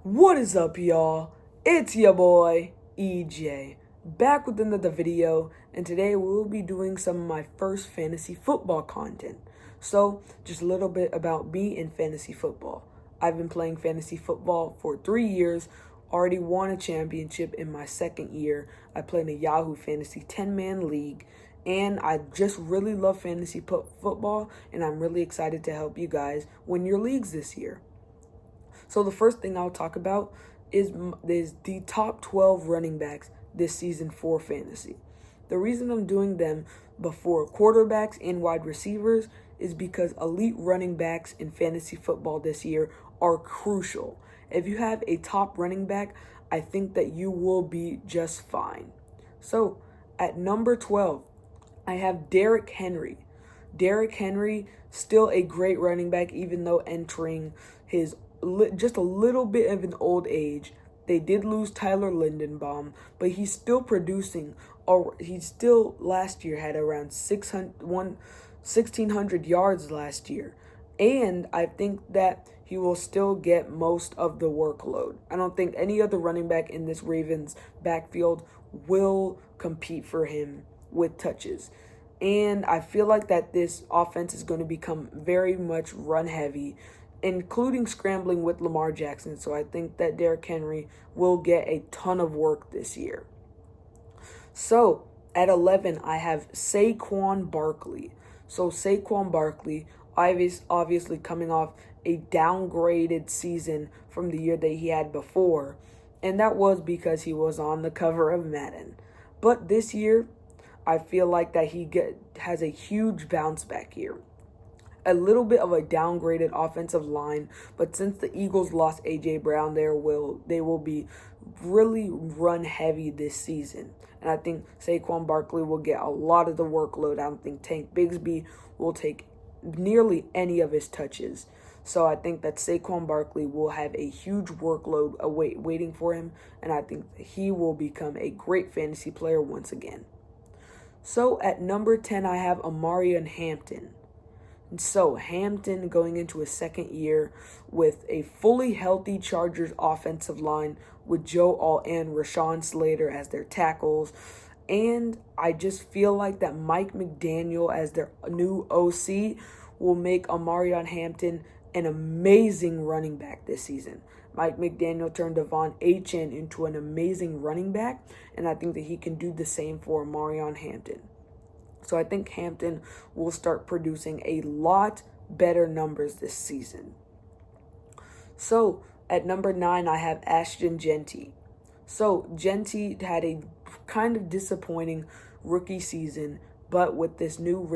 What is up, y'all? It's your boy, EJ, back with another video, and today we will be doing some of my first fantasy football content. So, just a little bit about me in fantasy football. I've been playing fantasy football for 3 years, already won a championship in my second year. I play in a Yahoo Fantasy 10-man league, and I just really love fantasy football, and I'm really excited to help you guys win your leagues this year. So the first thing I'll talk about is the top 12 running backs this season for fantasy. The reason I'm doing them before quarterbacks and wide receivers is because elite running backs in fantasy football this year are crucial. If you have a top running back, I think that you will be just fine. So at number 12, I have Derrick Henry. Derrick Henry, still a great running back, even though entering his just a little bit of an old age. They did lose Tyler Lindenbaum, but he's still producing. Or he still last year had around 1,600 yards last year. And I think that he will still get most of the workload. I don't think any other running back in this Ravens backfield will compete for him with touches. And I feel like that this offense is going to become very much run heavy, including scrambling with Lamar Jackson. So I think that Derrick Henry will get a ton of work this year. So at 11, I have Saquon Barkley. So Saquon Barkley, obviously coming off a downgraded season from the year that he had before, and that was because he was on the cover of Madden. But this year, I feel like that he has a huge bounce back year. A little bit of a downgraded offensive line, but since the Eagles lost A.J. Brown, they will be really run heavy this season. And I think Saquon Barkley will get a lot of the workload. I don't think Tank Bigsby will take nearly any of his touches. So I think that Saquon Barkley will have a huge workload waiting for him, and I think that he will become a great fantasy player once again. So at number 10, I have Omarion Hampton. So Hampton going into his second year with a fully healthy Chargers offensive line with Joe Alt and Rashawn Slater as their tackles. And I just feel like that Mike McDaniel as their new OC will make Omarion Hampton an amazing running back this season. Mike McDaniel turned Devon Achane into an amazing running back, and I think that he can do the same for Omarion Hampton. So I think Hampton will start producing a lot better numbers this season. So at number 9, I have Ashton Jeanty. So Jeanty had a kind of disappointing rookie season, but with this new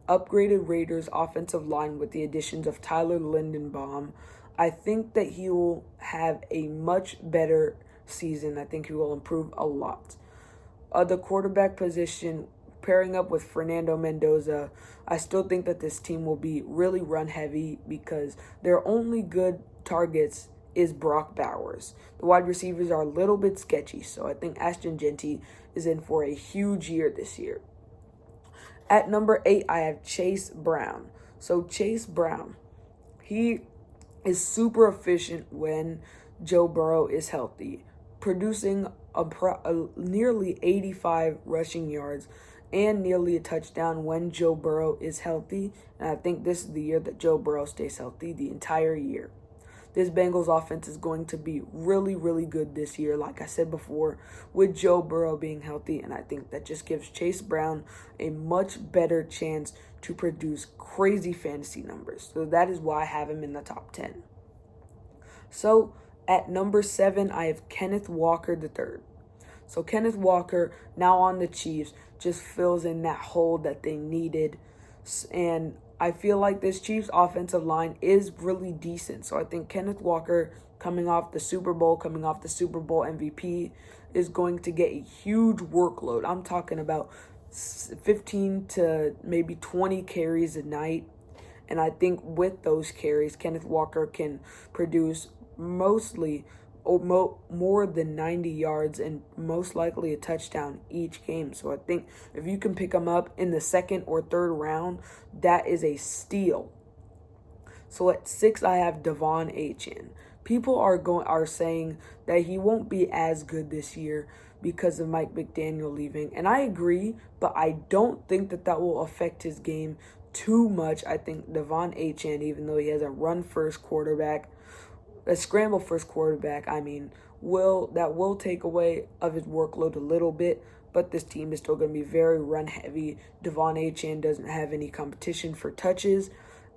upgraded Raiders offensive line with the additions of Tyler Lindenbaum, I think that he will have a much better season. I think he will improve a lot. The quarterback position, pairing up with Fernando Mendoza, I still think that this team will be really run heavy because their only good targets is Brock Bowers. The wide receivers are a little bit sketchy, so I think Ashton Jeanty is in for a huge year this year. At number 8, I have Chase Brown. So Chase Brown, he is super efficient when Joe Burrow is healthy, producing nearly 85 rushing yards and nearly a touchdown when Joe Burrow is healthy. And I think this is the year that Joe Burrow stays healthy the entire year. This Bengals offense is going to be really, really good this year, like I said before, with Joe Burrow being healthy. And I think that just gives Chase Brown a much better chance to produce crazy fantasy numbers. So that is why I have him in the top 10. So at number 7, I have Kenneth Walker III. So Kenneth Walker, now on the Chiefs, just fills in that hole that they needed. And I feel like this Chiefs offensive line is really decent. So I think Kenneth Walker, coming off the Super Bowl MVP, is going to get a huge workload. I'm talking about 15 to maybe 20 carries a night. And I think with those carries, Kenneth Walker can produce mostly more than 90 yards and most likely a touchdown each game. So I think if you can pick him up in the second or third round, that is a steal. So at 6, I have Devon Achane. People are saying that he won't be as good this year because of Mike McDaniel leaving. And I agree, but I don't think that will affect his game too much. I think De'Von Achane, even though he has a scramble first quarterback, will take away of his workload a little bit, but this team is still going to be very run heavy. De'Von Achane doesn't have any competition for touches,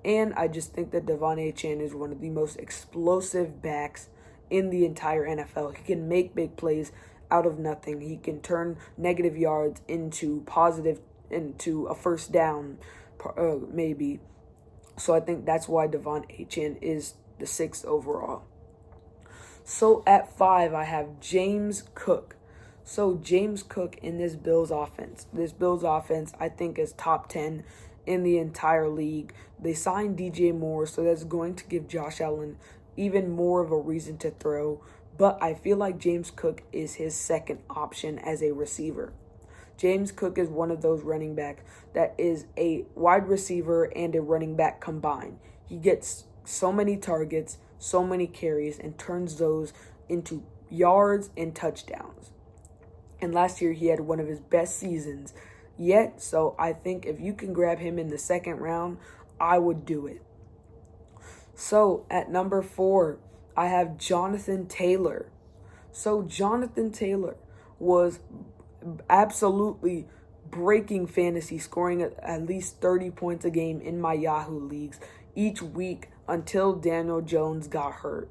and I just think that De'Von Achane is one of the most explosive backs in the entire NFL. He can make big plays out of nothing. He can turn negative yards into a first down, maybe. So I think that's why De'Von Achane is the 6th overall. So at 5, I have James Cook. So James Cook in this Bills offense. This Bills offense, I think, is top 10 in the entire league. They signed DJ Moore, so that's going to give Josh Allen even more of a reason to throw. But I feel like James Cook is his second option as a receiver. James Cook is one of those running backs that is a wide receiver and a running back combined. He gets so many targets, so many carries, and turns those into yards and touchdowns. And last year he had one of his best seasons yet, so I think if you can grab him in the second round, I would do it. So at number 4, I have Jonathan Taylor. So Jonathan Taylor was absolutely breaking fantasy, scoring at least 30 points a game in my Yahoo leagues each week until Daniel Jones got hurt.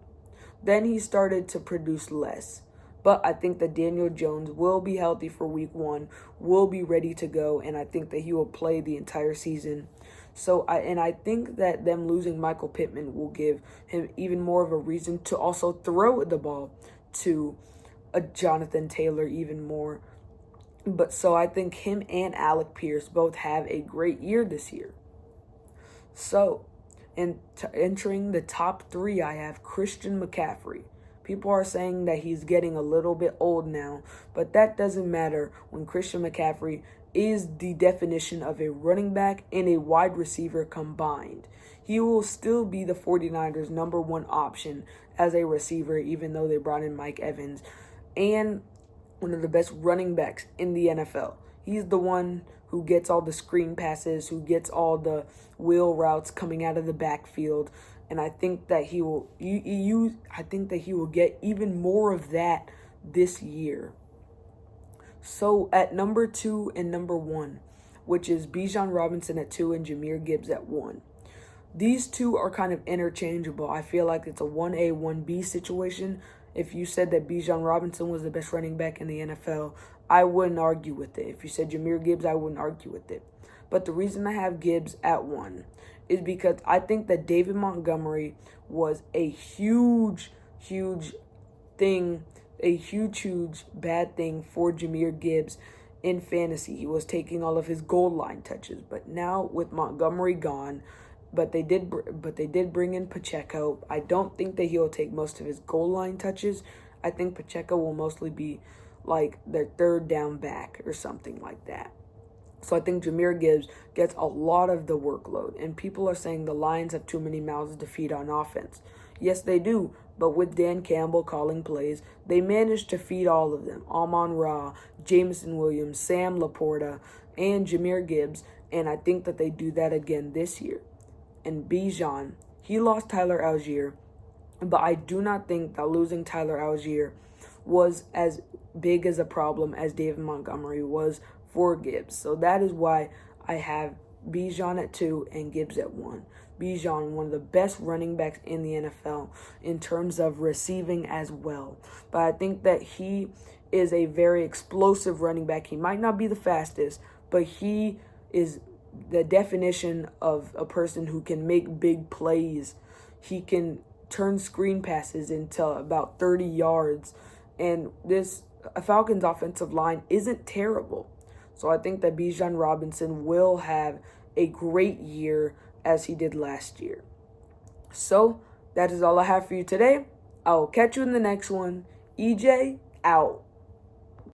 Then he started to produce less. But I think that Daniel Jones will be healthy for week 1, will be ready to go, and I think that he will play the entire season. I think that them losing Michael Pittman will give him even more of a reason to also throw the ball to Jonathan Taylor even more. But so I think him and Alec Pierce both have a great year this year. So, entering the top 3, I have Christian McCaffrey. People are saying that he's getting a little bit old now, but that doesn't matter when Christian McCaffrey is the definition of a running back and a wide receiver combined. He will still be the 49ers' number 1 option as a receiver, even though they brought in Mike Evans, and one of the best running backs in the NFL. He's the one who gets all the screen passes, who gets all the wheel routes coming out of the backfield. And I think that he will get even more of that this year. So at number 2 and number 1, which is Bijan Robinson at 2 and Jahmyr Gibbs at 1. These two are kind of interchangeable. I feel like it's a 1A, 1B situation. If you said that Bijan Robinson was the best running back in the NFL, I wouldn't argue with it. If you said Jahmyr Gibbs, I wouldn't argue with it. But the reason I have Gibbs at 1 is because I think that David Montgomery was a huge bad thing for Jahmyr Gibbs in fantasy. He was taking all of his goal line touches, but now with Montgomery gone, but they did bring in Pacheco. I don't think that he'll take most of his goal line touches. I think Pacheco will mostly be like their third down back or something like that. So I think Jahmyr Gibbs gets a lot of the workload. And people are saying the Lions have too many mouths to feed on offense. Yes, they do. But with Dan Campbell calling plays, they managed to feed all of them. Amon-Ra, Jameson Williams, Sam Laporta, and Jahmyr Gibbs. And I think that they do that again this year. And Bijan, he lost Tyler Algier. But I do not think that losing Tyler Algier was as big as a problem as David Montgomery was for Gibbs. So that is why I have Bijan at 2 and Gibbs at 1. Bijan, one of the best running backs in the NFL in terms of receiving as well. But I think that he is a very explosive running back. He might not be the fastest, but he is the definition of a person who can make big plays. He can turn screen passes into about 30 yards. And this Falcons offensive line isn't terrible. So I think that Bijan Robinson will have a great year as he did last year. So that is all I have for you today. I will catch you in the next one. EJ out.